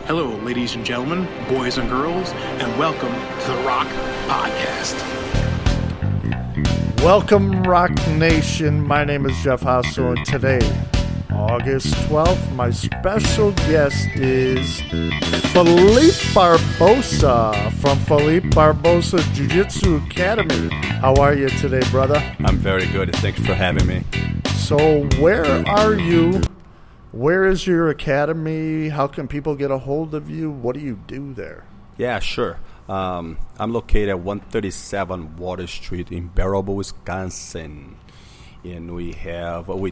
Hello, ladies and gentlemen, boys and girls, and welcome to the Rock Podcast. Welcome, Rock Nation. My name is Jeff Hassel, and today, August 12th, my special guest is Filipe Barbosa from Filipe Barbosa Jiu-Jitsu Academy. How are you today, brother? I'm very good. Thanks for having me. So, where are you? Where is your academy? How can people get a hold of you? What do you do there? Yeah, sure. I'm located at 137 Water Street in Baraboo, Wisconsin. And we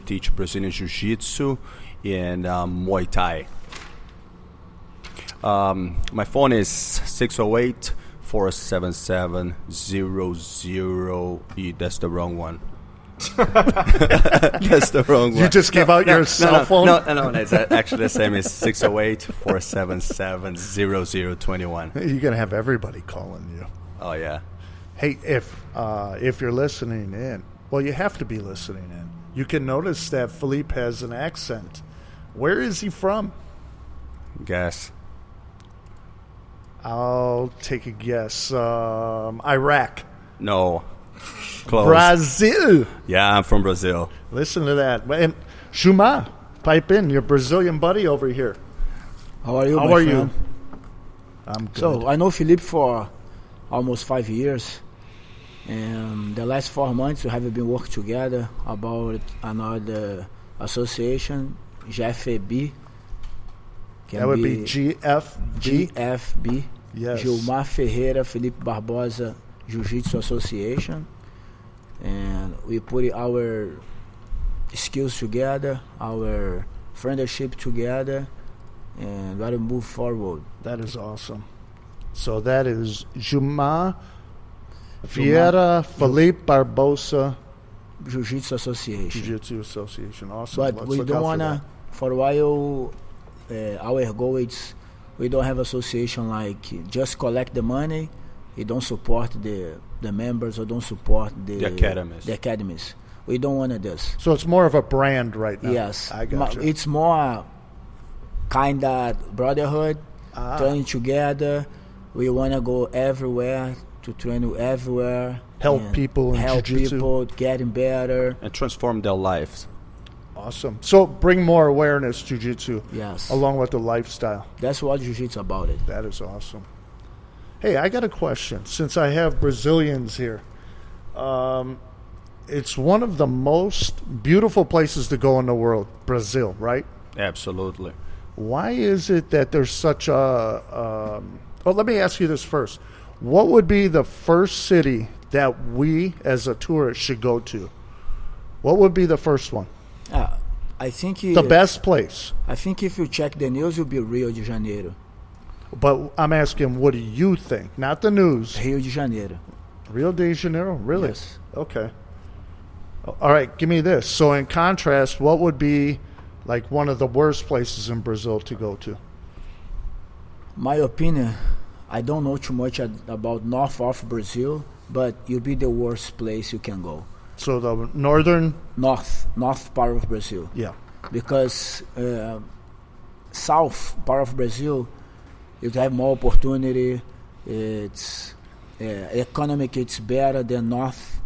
teach Brazilian Jiu-Jitsu and Muay Thai. My phone is 608-477-00. That's the wrong one. That's the wrong one. You just gave out your cell phone? No, it's actually the same. It's 608-477-0021. You're going to have everybody calling you. Oh, yeah. Hey, if you're listening in, well, you have to be listening in. You can notice that Filipe has an accent. Where is he from? Guess. I'll take a guess. Iraq. No. Close. Brazil. Yeah, I'm from Brazil. Listen to that. And Juma, pipe in. Your Brazilian buddy over here. How are you, How my are friend? you? I'm good. So, I know Filipe for almost 5 years. And the last 4 months we have been working together about another association, GFB. That would be GFB. GFB. Yes. Gilmar Ferreira Filipe Barbosa Jiu-Jitsu Association. And we put our skills together, our friendship together, and got to move forward. That is awesome. So that is Juma Vieira Filipe Barbosa Jiu-Jitsu Association. Jiu-Jitsu Association. Awesome. But Let's we look don't out want to, for a while, our goal is we don't have association like just collect the money. We don't support the members or don't support the academies. We don't want to do this. So it's more of a brand right now. Yes. I got you. It's more kind of brotherhood, training together. We want to go everywhere to train everywhere. Help people in help jiu-jitsu. people getting better. And transform their lives. Awesome. So bring more awareness to jiu-jitsu. Yes. Along with the lifestyle. That's what jiu-jitsu about it. That is awesome. Hey, I got a question. Since I have Brazilians here, it's one of the most beautiful places to go in the world, Brazil, right? Absolutely. Why is it that there's such a... well, let me ask you this first. What would be the first city that we, as a tourist, should go to? What would be the first one? I think... The best place. I think if you check the news, it'll be Rio de Janeiro. But I'm asking, what do you think? Not the news. Rio de Janeiro. Rio de Janeiro? Really? Yes. Okay. All right, give me this. So in contrast, what would be like one of the worst places in Brazil to go to? My opinion, I don't know too much about north of Brazil, but it'll be the worst place you can go. So the north part of Brazil. Yeah. Because south part of Brazil, you have more opportunity. It's economic. It's better than north.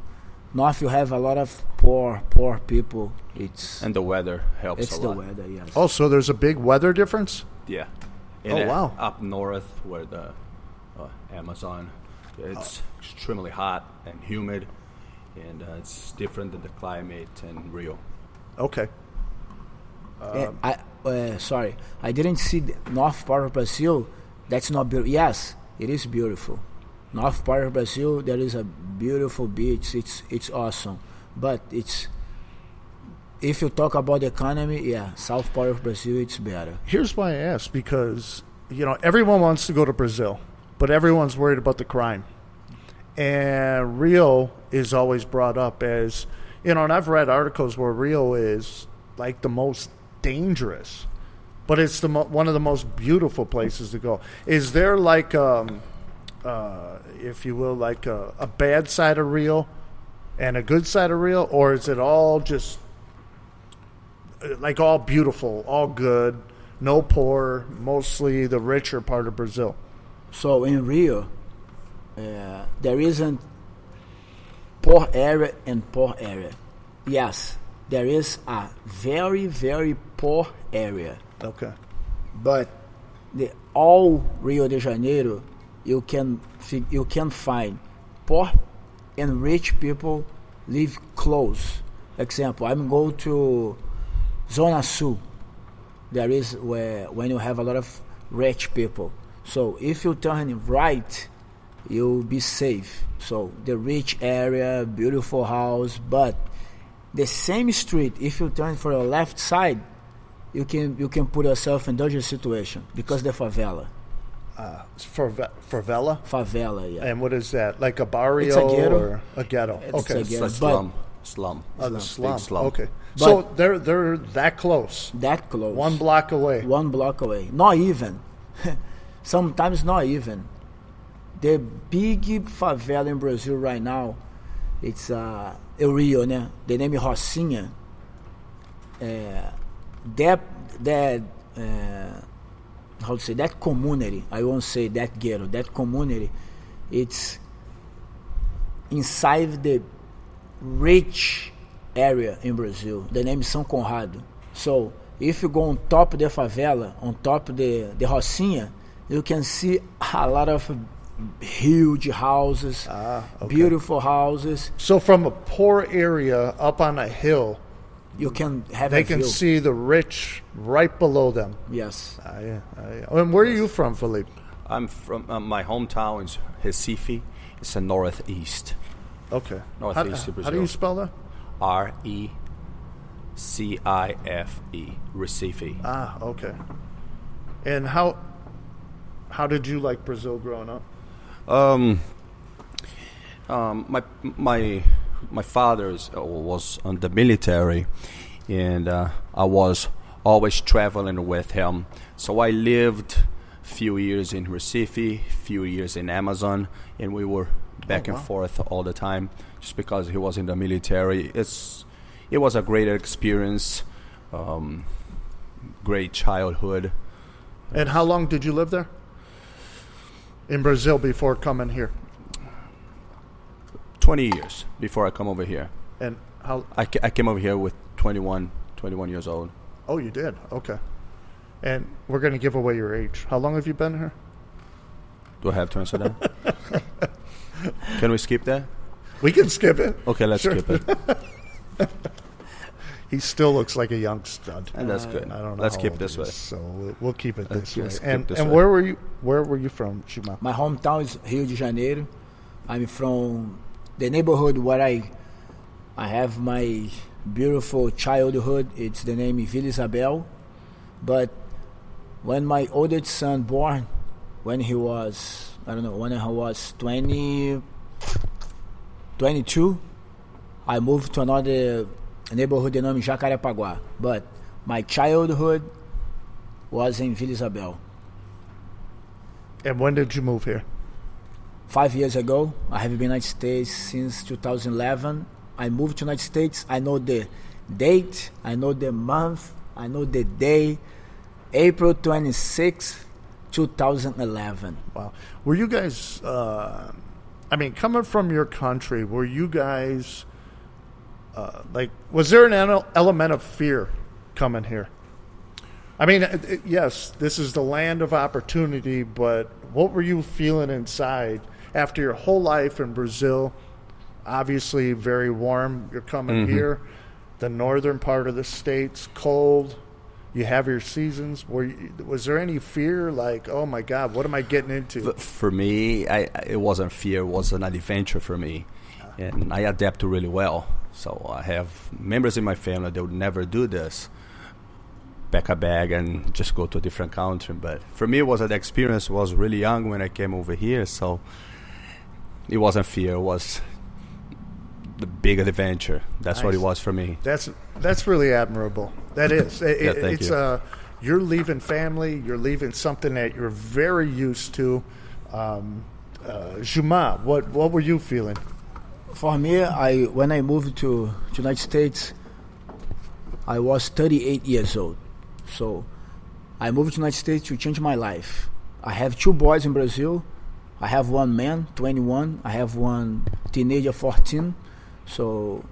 North, you have a lot of poor people. And the weather helps a lot. It's the weather, yes. Oh, so there's a big weather difference? Yeah. Wow. Up north, where the Amazon, it's extremely hot and humid, and it's different than the climate in Rio. Okay. Sorry, I didn't see the north part of Brazil. That's not beautiful. Yes, it is beautiful. North part of Brazil, there is a beautiful beach. It's awesome. But if you talk about the economy, yeah, south part of Brazil, it's better. Here's why I ask, because, everyone wants to go to Brazil, but everyone's worried about the crime. And Rio is always brought up as, and I've read articles where Rio is like the most dangerous, but it's one of the most beautiful places to go. Is there like, if you will, like a bad side of Rio and a good side of Rio, or is it all just like all beautiful, all good, no poor, mostly the richer part of Brazil. So in Rio, there isn't poor area and poor area. Yes, there is a very, very poor area. Okay. But all Rio de Janeiro, you can find poor and rich people live close. Example, I'm going to Zona Sul. There is when you have a lot of rich people. So if you turn right, you'll be safe. So the rich area, beautiful house, but the same street, if you turn for the left side, you can put yourself in dangerous situation because the favela. Favela? Favela, yeah. And what is that? Like a barrio It's a ghetto. or a ghetto? It's Okay. a ghetto. It's But- slum. Oh, the slum. Big slum. Okay. But- So they're that close. That close. 1 block away. 1 block away. Not even. Sometimes not even. The big favela in Brazil right now, it's Rio, né? The name is Rocinha. How to say, that community, I won't say that ghetto, that community, it's inside the rich area in Brazil. The name is São Conrado. So if you go on top of the favela, on top of the Rocinha, you can see a lot of huge houses, okay. beautiful houses. So from a poor area up on a hill, You can have they a can view. see the rich right below them. Yes. Yeah. And where are you from, Filipe? I'm from my hometown is Recife. It's the northeast. Okay. Northeast of How do Brazil. you spell that? Recife. Recife. Okay. And how did you like Brazil growing up? My father was on the military, and I was always traveling with him. So I lived few years in Recife, few years in Amazon, and we were back and forth all the time, just because he was in the military. It was a great experience, great childhood. And how long did you live there? In Brazil before coming here? 20 years before I come over here. And how? I came over here with 21 years old. Oh, you did? Okay. And we're going to give away your age. How long have you been here? Do I have to answer that? Can we skip that? We can skip it. Okay, let's Sure. skip it. He still looks like a young stud. And that's good. I don't know. Let's how keep old this he way. is, so we'll keep it this way. Let's keep And this and way. where were you from, Shima? My hometown is Rio de Janeiro. I'm from the neighborhood where I have my beautiful childhood. It's the name is Vila Isabel. But when my oldest son born, when he was 22, I moved to another neighborhood named Jacarepaguá. But my childhood was in Vila Isabel. And when did you move here? 5 years ago. I have been in the United States since 2011. I moved to the United States. I know the date, I know the month, I know the day. April 26th, 2011. Wow. Were you guys, coming from your country, were you guys, was there an element of fear coming here? I mean, yes, this is the land of opportunity, but what were you feeling inside after your whole life in Brazil? Obviously very warm. You're coming here, the northern part of the state's cold. You have your seasons. Was there any fear, like, oh my God, what am I getting into? For me, it wasn't fear; it was an adventure for me, and I adapt really well. So I have members in my family that would never do this, pack a bag and just go to a different country. But for me, it was an experience. I was really young when I came over here, so it wasn't fear; it was the big adventure. That's what it was for me. That's really admirable. That is. Thank you. You're leaving family. You're leaving something that you're very used to. Juma, what were you feeling? For me, when I moved to United States, I was 38 years old. So I moved to the United States to change my life. I have 2 boys in Brazil. I have one man, 21. I have one teenager, 14. So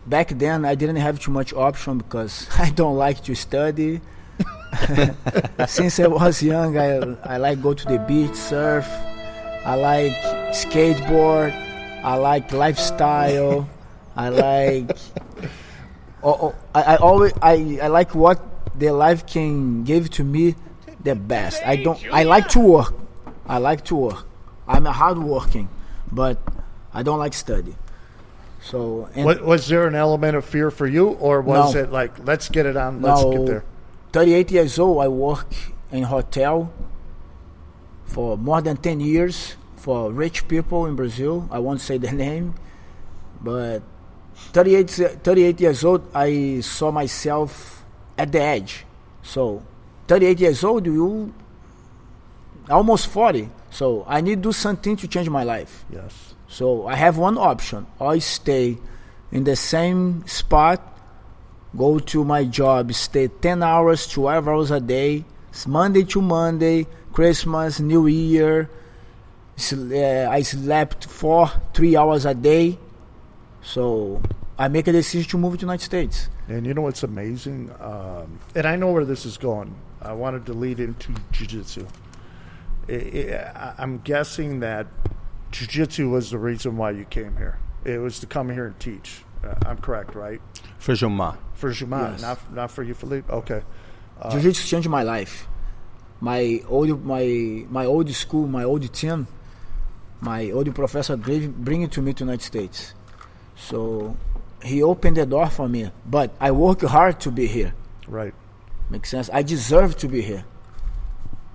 back then, I didn't have too much option because I don't like to study. Since I was young, I like go to the beach, surf. I like skateboard. I like lifestyle. I like. I like what the life can give to me the best. I like to work. I'm a hard working, but I don't like study. So was there an element of fear for you, or was it like, let's get it on, let's get there? 38 years old, I work in hotel for more than 10 years for rich people in Brazil. I won't say the name, but 38 years old, I saw myself at the edge. So 38 years old, almost 40. So I need to do something to change my life. Yes. So I have one option. I stay in the same spot, go to my job, stay 10 hours, 12 hours a day, Monday to Monday, Christmas, New Year. I slept 3 hours a day. So I make a decision to move to the United States. And you know what's amazing? And I know where this is going. I wanted to lead into jiu-jitsu. I'm guessing that jiu-jitsu was the reason why you came here. It was to come here and teach. I'm correct, right? For Gilmar. For Gilmar, Yes. not for you, Filipe? Okay. Jiu-jitsu changed my life. My old school, my old team, my old professor bring it to me to the United States. So he opened the door for me. But I work hard to be here. Right. Makes sense? I deserve to be here.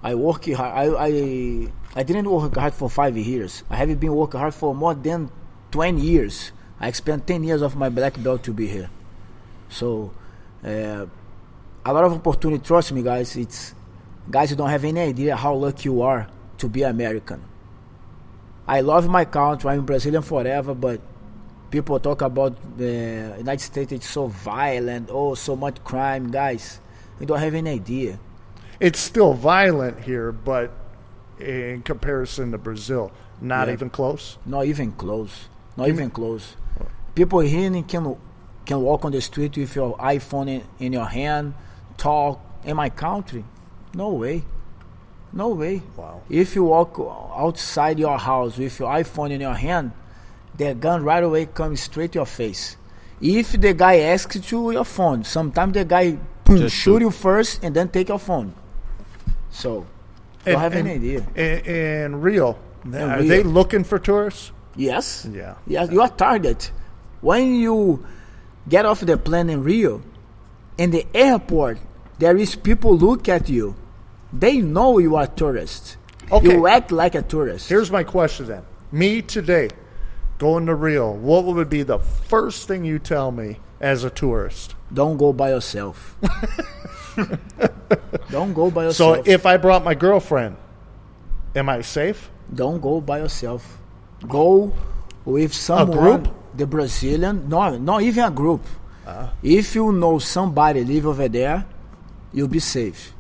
I work hard. I didn't work hard for 5 years. I have been working hard for more than 20 years. I spent 10 years of my black belt to be here. So, a lot of opportunity. Trust me, guys. Guys, you don't have any idea how lucky you are to be American. I love my country. I'm Brazilian forever, but people talk about the United States. It's so violent. Oh, so much crime, guys. You don't have any idea. It's still violent here, but in comparison to Brazil, not even close. Not even close. Not even close. People here can walk on the street with your iPhone in your hand, talk. In my country, no way. No way. Wow. If you walk outside your house with your iPhone in your hand, the gun right away comes straight to your face. If the guy asks you your phone, sometimes the guy shoot you first and then take your phone. So, don't have any idea. In Rio, are they looking for tourists? Yes. Yeah. Yes, you are target. When you get off the plane in Rio, in the airport, there is people look at you. They know you are a tourist. Okay. You act like a tourist. Here's my question then. Me today, going to Rio, what would be the first thing you tell me as a tourist? Don't go by yourself. Don't go by yourself. So if I brought my girlfriend, am I safe? Don't go by yourself. Go with someone. A group? The Brazilian. No, not even a group. If you know somebody live over there, you'll be safe.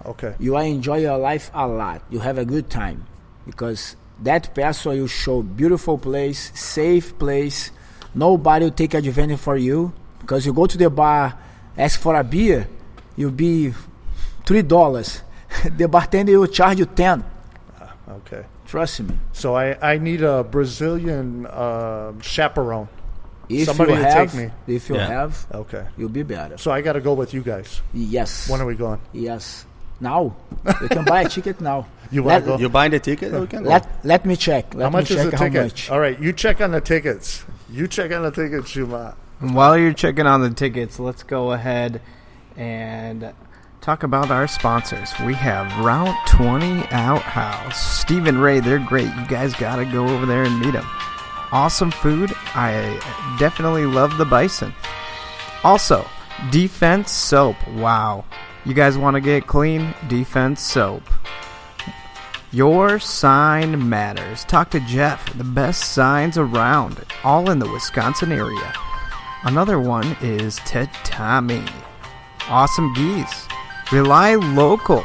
Okay. You will enjoy your life a lot. You have a good time. Because that person will show beautiful place, safe place. Nobody will take advantage for you. Because you go to the bar, ask for a beer, you'll be $3. The bartender will charge you 10. Okay. Trust me. So I need a Brazilian chaperone. If Somebody you to have, take me. If you have, Okay. you'll be better. So I got to go with you guys. Yes. When are we going? Yes. Now. You can buy a ticket now. You want to go? You buying the ticket? We can go. Let me check. How much is the ticket? Much. All right, you check on the tickets. You check on the tickets, Shuma. While you're checking on the tickets, let's go ahead and talk about our sponsors. We have Route 20 Outhouse. Steve and Ray, they're great. You guys got to go over there and meet them. Awesome food. I definitely love the bison. Also, Defense Soap. Wow. You guys want to get clean? Defense Soap. Your sign matters. Talk to Jeff. The best signs around, all in the Wisconsin area. Another one is Tatami. Awesome geese. Rely Local.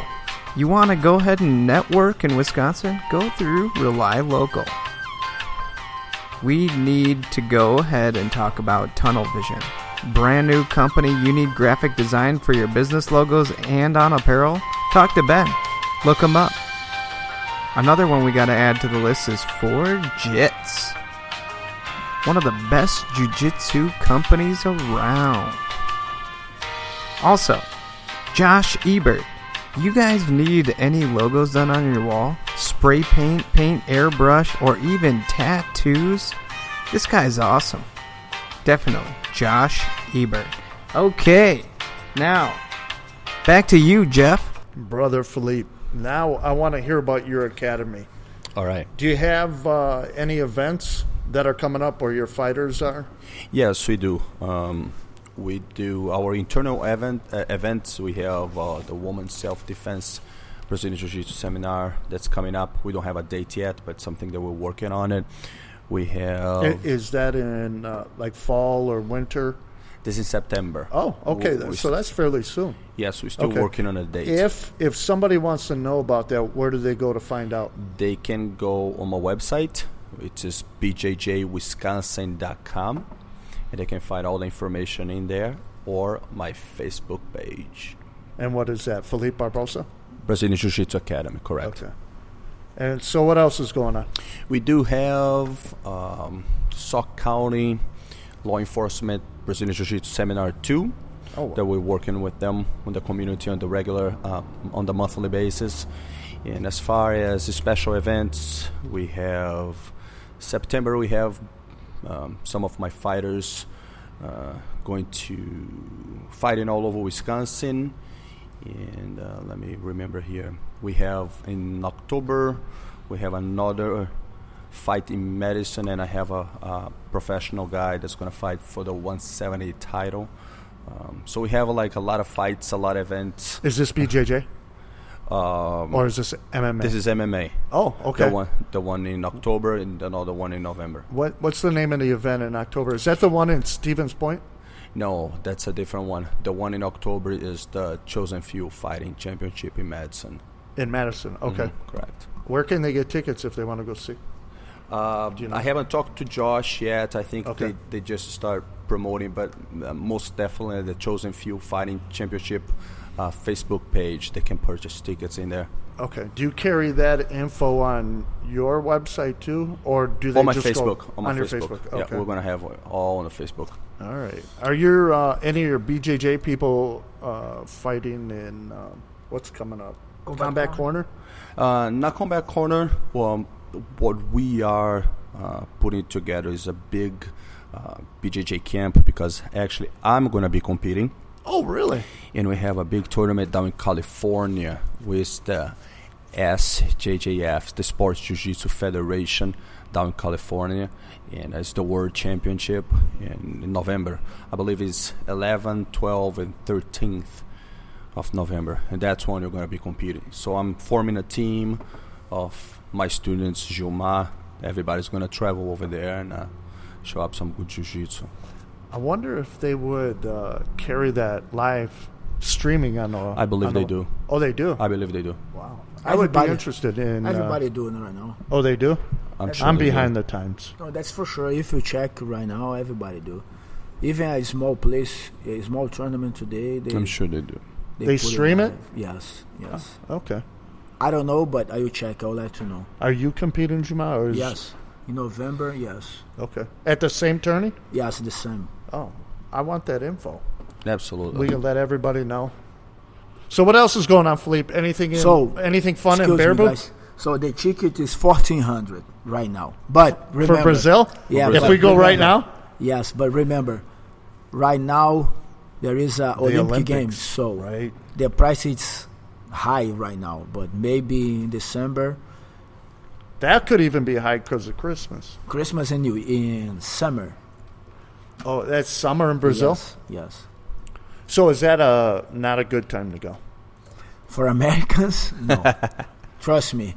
You want to go ahead and network in Wisconsin? Go through Rely Local. We need to go ahead and talk about Tunnel Vision. Brand new company. You need graphic design for your business logos and on apparel? Talk to Ben. Look him up. Another one we got to add to the list is 4Jits. One of the best jiu-jitsu companies around. Also, Josh Ebert. You guys need any logos done on your wall? Spray paint, airbrush, or even tattoos? This guy's awesome. Definitely. Josh Ebert. Okay, now, back to you, Jeff. Brother Filipe, now I want to hear about your academy. All right. Do you have any events that are coming up where your fighters are? Yes, we do. We do our internal events. We have the Women's Self-Defense Brazilian Jiu-Jitsu Seminar that's coming up. We don't have a date yet, but something that we're working on it. We have... Is that in like fall or winter? This is September. Oh, okay. So that's fairly soon. Yes, we're still Okay. working on a date. If somebody wants to know about that, where do they go to find out? They can go on my website, which is bjjwisconsin.com, and they can find all the information in there, or my Facebook page. And what is that? Filipe Barbosa? Brazilian Jiu-Jitsu Academy, correct. Okay. And so what else is going on? We do have Sauk County Law Enforcement Brazilian Jiu-Jitsu Seminar 2 that we're working with them, with the community on the regular, on the monthly basis. And as far as special events, we have September, we have some of my fighters going to fighting all over Wisconsin. And let me remember here. We have in October, we have another fight in Madison, and I have a professional guy that's going to fight for the 170 title. So we have like a lot of fights, a lot of events. Is this BJJ? Or is this MMA? This is MMA. Oh, okay. The one in October and another one in November. What's the name of the event in October? Is that the one in Stevens Point? No, that's a different one. The one in October is the Chosen Few Fighting Championship in Madison. In Madison, okay. Correct. Where can they get tickets if they want to go see? Do you know? I haven't talked to Josh yet. I think Okay. they just start promoting, but most definitely the Chosen Few Fighting Championship Facebook page. They can purchase tickets in there. Okay. Do you carry that info on your website too, or do they On my just Facebook. go On my your Facebook. Facebook? Okay. Yeah, we're gonna have all on the Facebook. All right. Are your any of your BJJ people fighting in what's coming up? Combat Corner? Not Combat Corner. Well, what we are putting together is a big BJJ camp, because actually I'm going to be competing. Oh, really? And we have a big tournament down in California with the SJJF, the Sports Jiu-Jitsu Federation down in California. And it's the World Championship in November. I believe it's 11, 12, and 13th of November. And that's when you're going to be competing. So I'm forming a team of my students, Gilmar. Everybody's going to travel over there and show up some good jiu-jitsu. I wonder if they would carry that live streaming on the... I believe they do. Oh, they do? I believe they do. Wow. I would be interested in... Everybody doing it right now. Oh, they do? Sure I'm they behind do. the times. No, that's for sure. If you check right now, everybody do. Even a small place, a small tournament today, I'm sure they do. They put stream it? live. Yes. Okay. I don't know, but I will check. I'll let you know. Are you competing, Jamal? Or is... Yes. In November, yes. Okay. At the same tourney? Yes, the same. Oh, I want that info. Absolutely. We can let everybody know. So what else is going on, Filipe? Anything fun in Excuse me, Baraboo? guys. So the ticket is $1,400 right now. But remember, For Brazil? Yeah. If but we go remember, right now? Yes, but remember, right now there is Olympic Olympics, Games, so right. the price is high right now. But maybe in December, That could even be high because of Christmas. Christmas and in summer. Oh, that's summer in Brazil? Yes. So is that not a good time to go? For Americans, no. Trust me.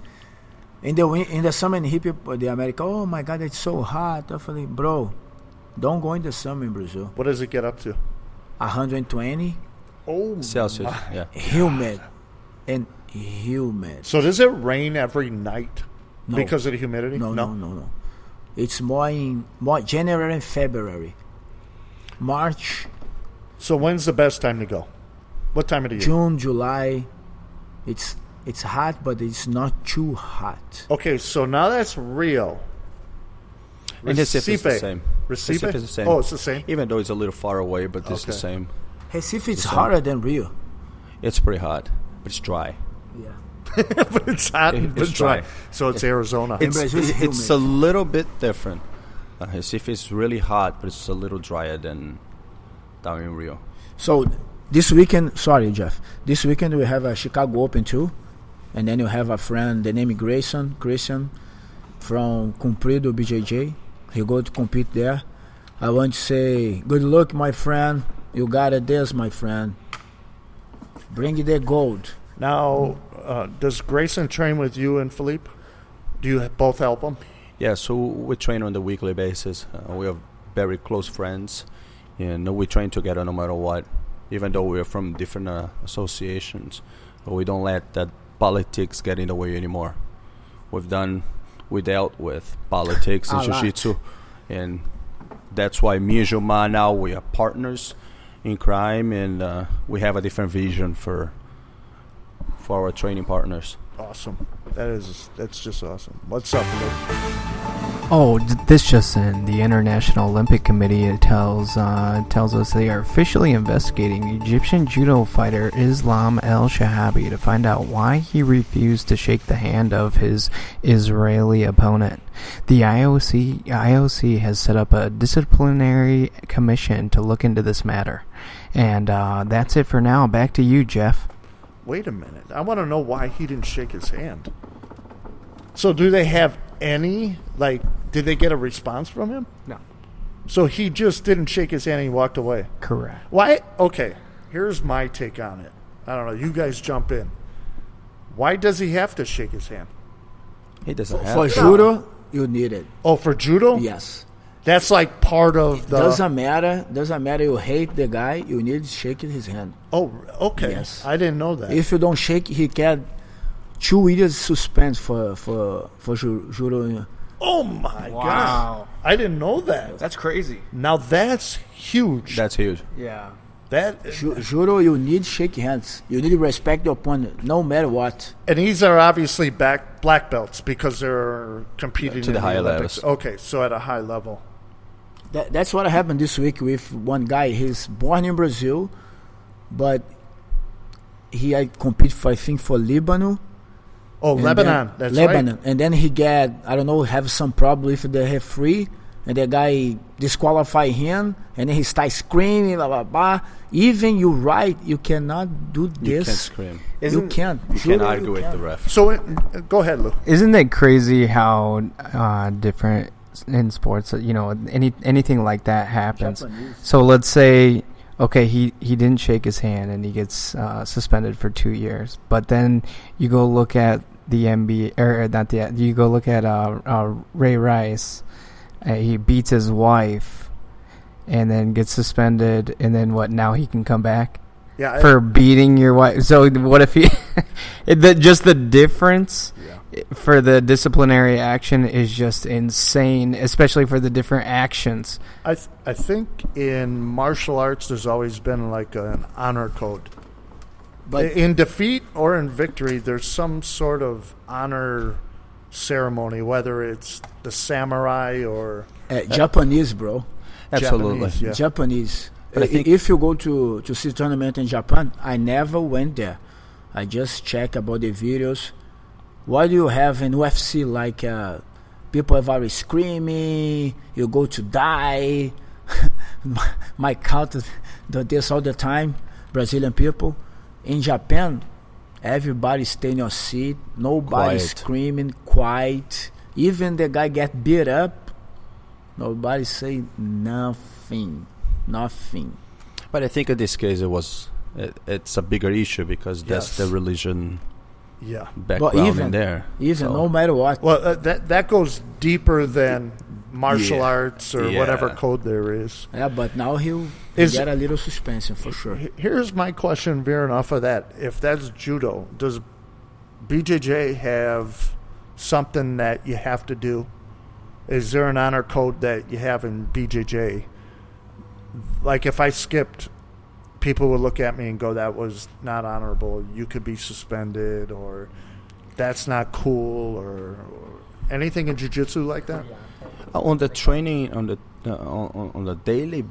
In the summer in hippie, the America, oh my God, it's so hot. Definitely, bro, don't go in the summer in Brazil. What does it get up to? 120. Oh, Celsius. my. Yeah. Humid. And humid. So does it rain every night No. because of the humidity? No. It's more in January and February. March, So when's the best time to go? What time of the year? June, July. It's hot, but it's not too hot. Okay, so now that's Rio. And Recife is the same. Recife? Recife is the same. Oh, it's the same? Even though it's a little far away, but it's the Okay. same. Recife is hotter than Rio. It's pretty hot, but it's dry. Yeah. But it's hot and It's it's dry. dry. So it's Arizona. It's, Brazil is it's a little bit different. Recife is really hot, but it's a little drier than down in Rio. So this weekend, sorry, Jeff. This weekend we have a Chicago Open too, and then you have a friend, the name Christian, from Cumprido BJJ. He go to compete there. I want to say, good luck, my friend. You got it, this, my friend. Bring the gold. Now, does Grayson train with you and Filipe? Do you both help him? Yeah, so we train on a weekly basis. We are very close friends, and we train together no matter what. Even though we are from different associations, but we don't let that politics get in the way anymore. We dealt with politics in jiu-jitsu, and that's why me and Gilmar now we are partners in crime, and we have a different vision for our training partners. Awesome. That's just awesome. What's up, Luke? Oh, this just in. The International Olympic Committee tells us they are officially investigating Egyptian judo fighter Islam El Shahabi to find out why he refused to shake the hand of his Israeli opponent. The IOC has set up a disciplinary commission to look into this matter. And that's it for now. Back to you, Jeff. Wait a minute. I want to know why he didn't shake his hand. So do they have any, did they get a response from him? No. So he just didn't shake his hand and he walked away. Correct. Why? Okay, here's my take on it. I don't know. You guys jump in. Why does he have to shake his hand? He doesn't have For to. judo, you need it. Oh, for judo? Yes. That's like part of the... Doesn't matter. You hate the guy. You need to shake his hand. Oh, okay. Yes. I didn't know that. If you don't shake, he get 2 years suspense for judo. Oh, my Wow. God. I didn't know that. That's crazy. Now, that's huge. That's huge. Yeah. Judo, you need shake hands. You need to respect your opponent, no matter what. And these are obviously black belts because they're competing To in the higher Olympics. levels. Okay, so at a high level. That's what happened this week with one guy. He's born in Brazil, but he had competed for, I think, for Lebanon. Oh, And Lebanon. then, That's Lebanon. right. And then he get, I don't know, have some problem with the referee, and the guy disqualify him, and then he starts screaming, blah, blah, blah. Even you right, you cannot do You this. can't scream. You can't. You Judo, can't argue with can't. the ref. So go ahead, Lou. Isn't it crazy how different in sports, anything like that happens? Japanese. So let's say, okay, he didn't shake his hand and he gets suspended for 2 years. But then you go look at the NBA, or not the, you go look at Ray Rice. He beats his wife and then gets suspended. And then what? Now he can come back Yeah. for beating your wife. So what if he, just the difference for the disciplinary action is just insane, especially for the different actions. I think in martial arts there's always been like an honor code. But In defeat or in victory, there's some sort of honor ceremony, whether it's the samurai or Japanese, bro. Absolutely. Japanese. Yeah. Japanese. But I think- If you go to see tournament in Japan, I never went there. I just check about the videos. What do you have in UFC? Like people are very screaming. You go to die. My count do this all the time. Brazilian people. In Japan, everybody stay in your seat. Nobody Quiet. screaming. Quiet. Even the guy get beat up. Nobody say nothing. Nothing. But I think in this case it's a bigger issue because that's Yes. the religion Yeah. background in there. Even So- no matter what. Well, that goes deeper than martial arts or whatever code there is. Yeah, but now he'll get a little suspension for sure. Here's my question veering off of that. If that's judo, does BJJ have something that you have to do? Is there an honor code that you have in BJJ? Like if I skipped, people would look at me and go, that was not honorable. You could be suspended, or that's not cool, or anything in jiu-jitsu like that? On the training, on the daily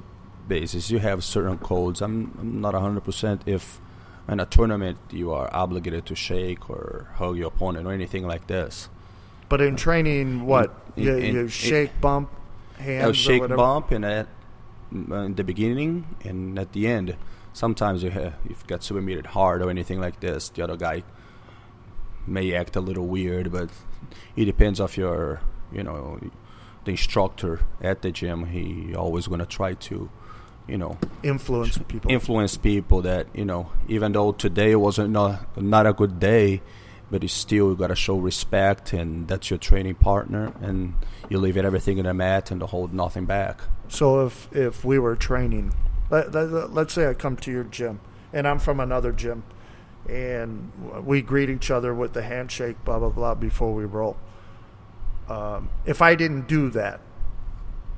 basis, you have certain codes. I'm not 100% if in a tournament you are obligated to shake or hug your opponent or anything like this. But in training, what? You shake, bump, hands, shake, or whatever? bump, and in the beginning and at the end. Sometimes if you get submitted hard or anything like this, the other guy may act a little weird, but it depends of your, the instructor at the gym. He always going to try to, influence people that, even though today wasn't not a good day, but you still got to show respect, and that's your training partner, and you leave everything in the mat and hold nothing back. So if we were training, let's say I come to your gym, and I'm from another gym, and we greet each other with the handshake, blah, blah, blah, before we roll. If I didn't do that,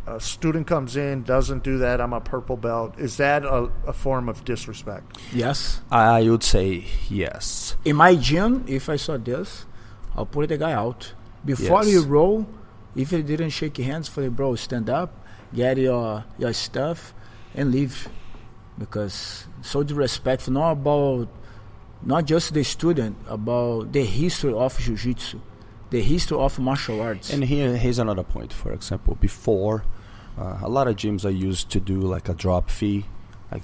a student comes in, doesn't do that, I'm a purple belt. Is that a form of disrespect? Yes. I would say yes. In my gym, if I saw this, I'll put the guy out. Before you roll, if you didn't shake hands for the bro, stand up, get your stuff, and leave. Because so disrespectful, not just the student, about the history of jiu-jitsu, the history of martial arts. And here's another point. For example, before, a lot of gyms are used to do like a drop fee. I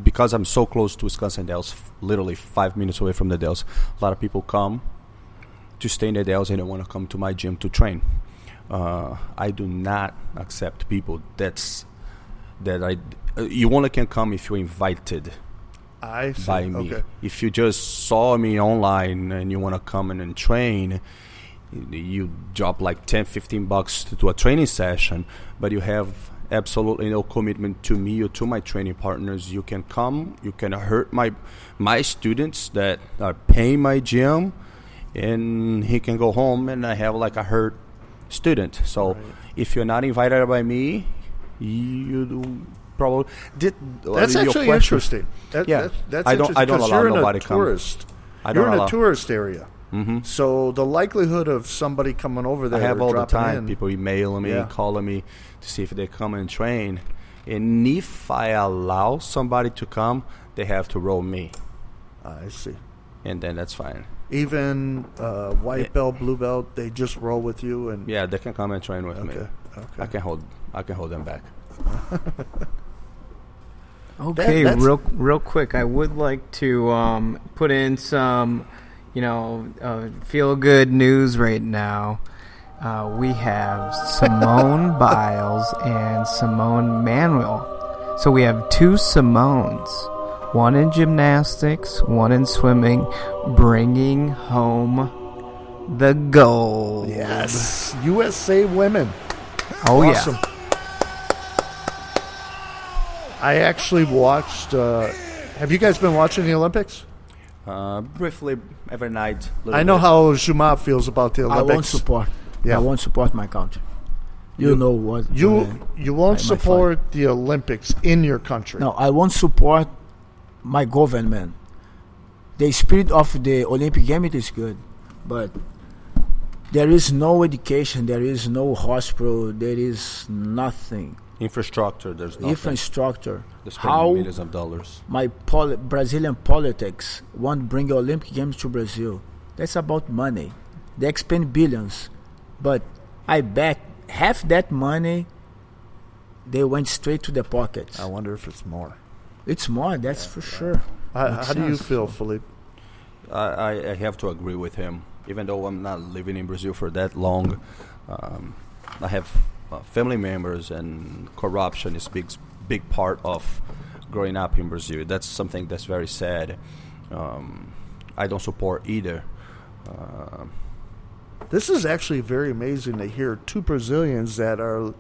because I'm so close to Wisconsin Dells, literally 5 minutes away from the Dells, a lot of people come to stay in the Dells and they want to come to my gym to train. I do not accept people you only can come if you're invited by me. Okay. If you just saw me online and you want to come in and train, you drop like $10-15 to do a training session, but you have absolutely no commitment to me or to my training partners. You can come, you can hurt my students that are paying my gym, and he can go home and I have like a hurt student. So if you're not invited by me, you probably did. That's actually interesting. That's I don't allow nobody to come. You're in a tourist area. Mm-hmm. So the likelihood of somebody coming over there, I have all the time people emailing me, calling me to see if they come and train. And if I allow somebody to come, they have to roll me. I see. And then that's fine. Even white belt, blue belt, they just roll with you, and they can come and train with me. Okay. I can hold them back. Okay, real quick, I would like to put in some, feel-good news right now. We have Simone Biles and Simone Manuel. So we have two Simones, one in gymnastics, one in swimming, bringing home the gold. Yes, USA women. Oh, awesome. I actually watched. Have you guys been watching the Olympics? Briefly, every night. I know how Juma feels about the Olympics. I won't support. Yeah. I won't support my country. You know what? You won't support the Olympics in your country. No, I won't support my government. The spirit of the Olympic game is good, but there is no education, there is no hospital, there is nothing. Infrastructure, there's nothing. Infrastructure. They spend millions of dollars. My Brazilian politics want to bring the Olympic Games to Brazil. That's about money. They expend billions, but I bet half that money they went straight to the pockets. I wonder if it's more. It's more, that's for sure. How do you feel, Filipe? I have to agree with him. Even though I'm not living in Brazil for that long, I have family members, and corruption is big part of growing up in Brazil. That's something that's very sad. I don't support either. This is actually very amazing to hear two Brazilians that are,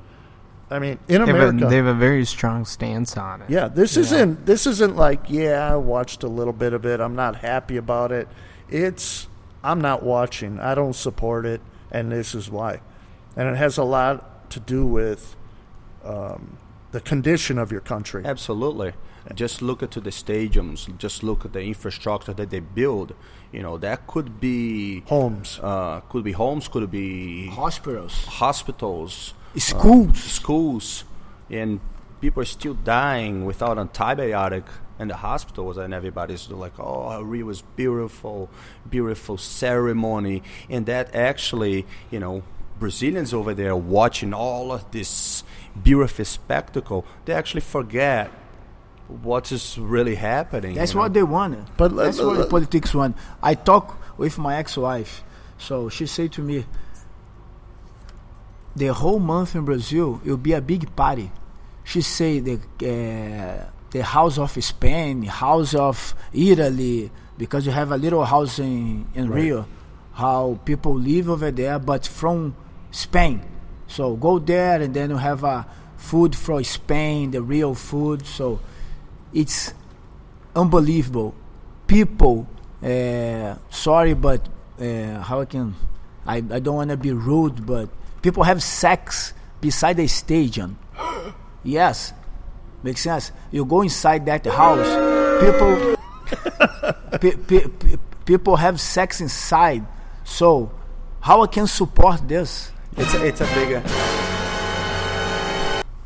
I mean, in They America. have a very strong stance on it. Yeah, this isn't like, I watched a little bit of it. I'm not happy about it. I'm not watching. I don't support it, and this is why. And it has a lot to do with the condition of your country. Absolutely. Just look at the stadiums. Just look at the infrastructure that they build. That could be Homes. Could be homes. Could be Hospitals. schools, and people are still dying without antibiotic in the hospitals, and everybody's like, "Oh, Rio was beautiful ceremony," and that actually, Brazilians over there watching all of this beautiful spectacle, they actually forget what is really happening. That's what they want. But That's what the politics want. I talk with my ex-wife, so she said to me, the whole month in Brazil will be a big party. She say the house of Spain, house of Italy, because you have a little house in Rio, how people live over there, but from Spain. So go there, and then you have food from Spain, the real food. So it's unbelievable. People, sorry, but I don't want to be rude, but people have sex beside the stadium. Yes, makes sense. You go inside that house, people have sex inside. So how I can support this? It's a bigger.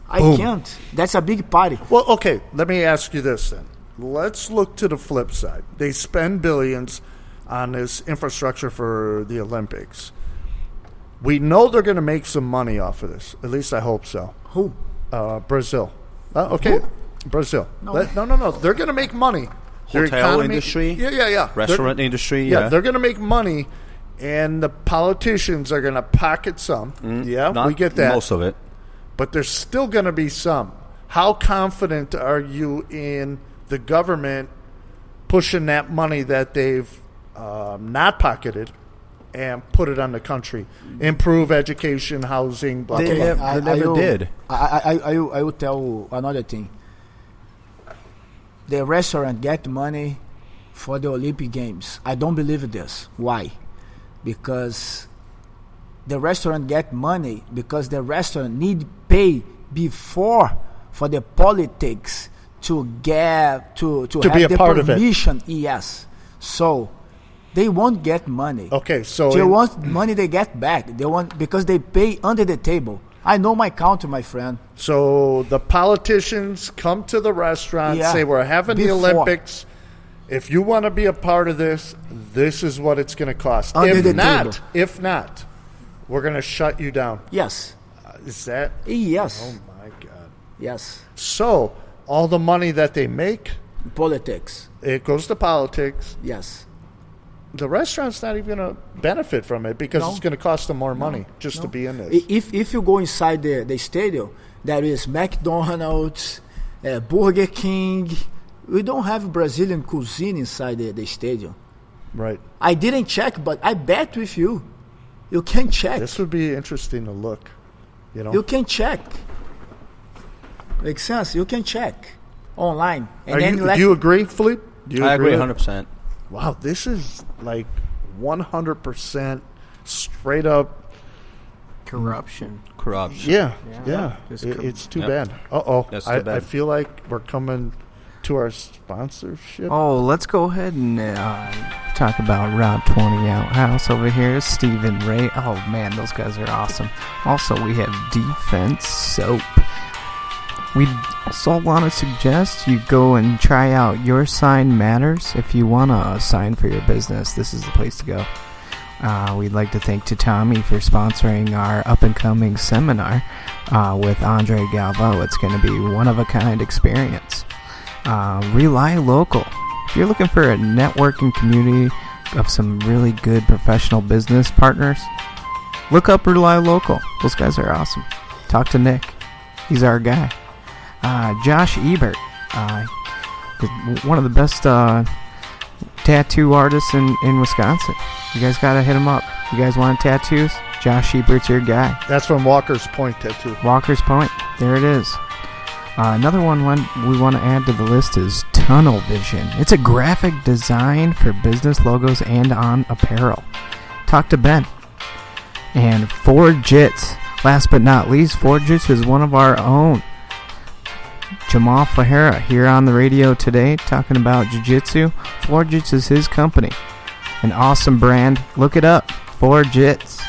I can't. That's a big party. Well, okay, let me ask you this then. Let's look to the flip side. They spend billions on this infrastructure for the Olympics. We know they're going to make some money off of this. At least I hope so. Who? Brazil. Okay, Who? Brazil. No. No. They're going to make money. Their Hotel industry? Yeah. Restaurant industry? Yeah, they're going to make money, and the politicians are going to pocket some. We get that. Most of it. But there's still going to be some. How confident are you in the government pushing that money that they've not pocketed and put it on the country? Improve education, housing, blah, blah, blah. They never did. I will tell another thing. The restaurant get money for the Olympic Games. I don't believe this. Why? Because the restaurant get money because the restaurant need pay before for the politics to get to have be a the part of it. permission. Yes. So they won't get money. Okay, so They want money they get back. They want because they pay under the table. I know my country, my friend. So the politicians come to the restaurant, Yeah. say we're having the Before. Olympics. If you want to be a part of this, this is what it's going to cost. Under the If not, we're going to shut you down. Yes. Is that? Yes. Oh my God. Yes. So all the money that they make, Politics. it goes to politics. Yes. The restaurant's not even going to benefit from it because No. it's going to cost them more money just to be in this. If you go inside the stadium, there is McDonald's, Burger King. We don't have Brazilian cuisine inside the stadium. Right. I didn't check, but I bet with you. You can check. This would be interesting to look. You can check. Makes sense. You can check online. And Do you agree, Filipe? Do you I agree with it? 100%. Wow, this is like 100% straight up. Corruption. Yeah. Just It's too Yep. bad. Uh-oh. That's too I bad. feel like we're coming to our sponsorship. Oh, let's go ahead and talk about Route 20 Outhouse over here. Steve and Ray. Oh, man, those guys are awesome. Also, we have Defense Soap. We also want to suggest you go and try out Your Sign Matters. If you want a sign for your business, this is the place to go. We'd like to thank Tatami for sponsoring our up-and-coming seminar with Andre Galvo. It's going to be one-of-a-kind experience. Rely Local. If you're looking for a networking community of some really good professional business partners, look up Rely Local. Those guys are awesome. Talk to Nick. He's our guy. Josh Ebert. One of the best tattoo artists in Wisconsin. You guys got to hit him up. You guys want tattoos? Josh Ebert's your guy. That's from Walker's Point Tattoo. Walker's Point. There it is. Another one we want to add to the list is Tunnel Vision. It's a graphic design for business logos and on apparel. Talk to Ben. And Forjits. Last but not least, Forjits is one of our own. Jamal Fahera here on the radio today talking about jiu-jitsu. Forjits is his company. An awesome brand. Look it up. Forjits.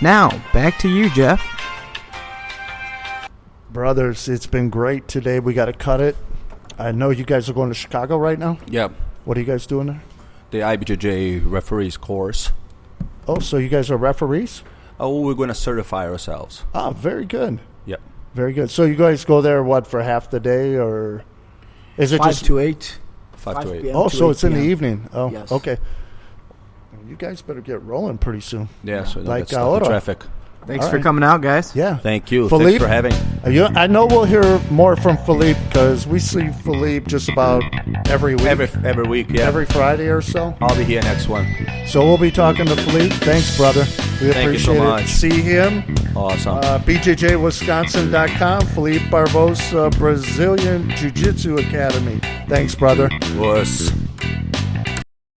Now, back to you, Jeff. Brothers, it's been great today. We got to cut it. I know you guys are going to Chicago right now. Yep. What are you guys doing there? The IBJJ referees course. Oh, so you guys are referees? Oh, we're going to certify ourselves. Ah, very good. Yep. Very good. So you guys go there, what, for half the day, or is it 5 just to 8. 5 to 8. p.m. Oh, to so 8 it's in the p.m. evening. Oh, Yes. okay. You guys better get rolling pretty soon. Yeah, so Like that's not ahora. the traffic. Thanks All for right. coming out, guys. Yeah. Thank you. Filipe? Thanks for having. I know we'll hear more from Filipe because we see Filipe just about every week. Every week, yeah. Every Friday or so. I'll be here next one. So we'll be talking to Filipe. Thanks, brother. We Thank you so appreciate much. it. See him. Awesome. BJJWisconsin.com. Filipe Barbosa, Brazilian Jiu-Jitsu Academy. Thanks, brother. Was.